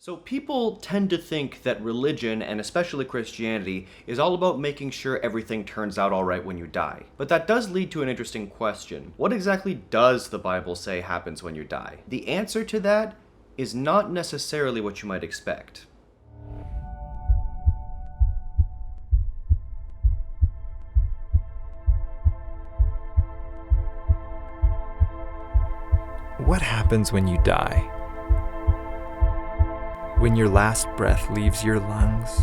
So people tend to think that religion, and especially Christianity, is all about making sure everything turns out alright when you die. But that does lead to an interesting question. What exactly does the Bible say happens when you die? The answer to that is not necessarily what you might expect. What happens when you die? When your last breath leaves your lungs?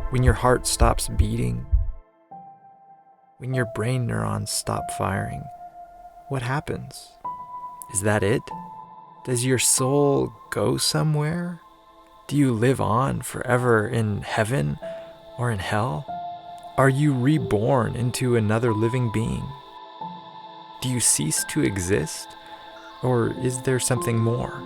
When your heart stops beating? When your brain neurons stop firing? What happens? Is that it? Does your soul go somewhere? Do you live on forever in heaven or in hell? Are you reborn into another living being? Do you cease to exist? Or is there something more?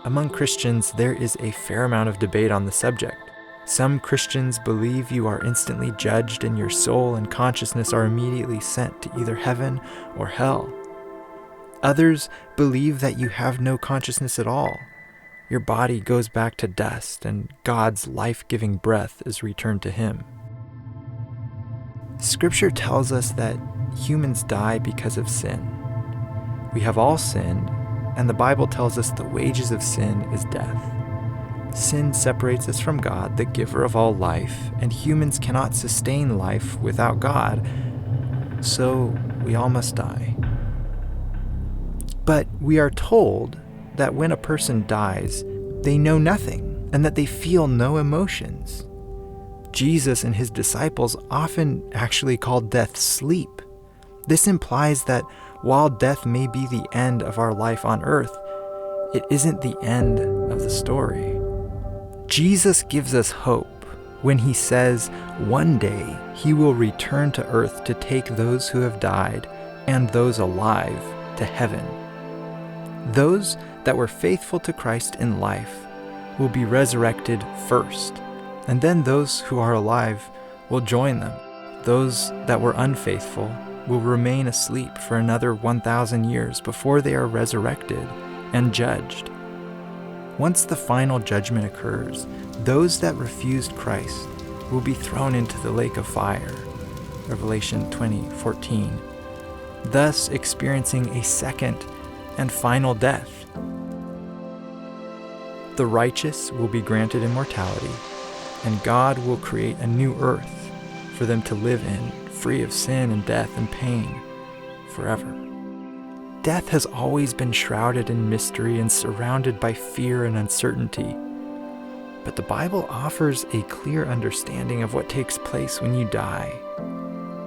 Among Christians, there is a fair amount of debate on the subject. Some Christians believe you are instantly judged and your soul and consciousness are immediately sent to either heaven or hell. Others believe that you have no consciousness at all. Your body goes back to dust and God's life-giving breath is returned to Him. Scripture tells us that humans die because of sin. We have all sinned, and the Bible tells us the wages of sin is death. Sin separates us from God, the giver of all life, and humans cannot sustain life without God, so we all must die. But we are told that when a person dies, they know nothing, and that they feel no emotions. Jesus and his disciples often actually called death sleep. This implies that while death may be the end of our life on earth, it isn't the end of the story. Jesus gives us hope when he says one day he will return to earth to take those who have died and those alive to heaven. Those that were faithful to Christ in life will be resurrected first, and then those who are alive will join them. Those that were unfaithful will remain asleep for another 1,000 years before they are resurrected and judged. Once the final judgment occurs, those that refused Christ will be thrown into the lake of fire, Revelation 20:14, thus experiencing a second and final death. The righteous will be granted immortality, and God will create a new earth for them to live in, free of sin and death and pain forever. Death has always been shrouded in mystery and surrounded by fear and uncertainty. But the Bible offers a clear understanding of what takes place when you die.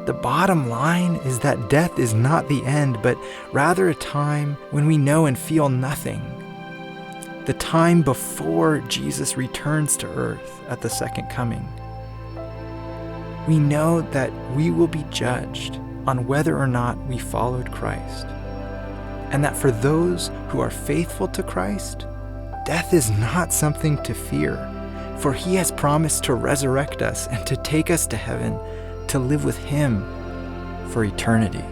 The bottom line is that death is not the end, but rather a time when we know and feel nothing. The time before Jesus returns to earth at the second coming. We know that we will be judged on whether or not we followed Christ, and that for those who are faithful to Christ, death is not something to fear, for he has promised to resurrect us and to take us to heaven to live with him for eternity.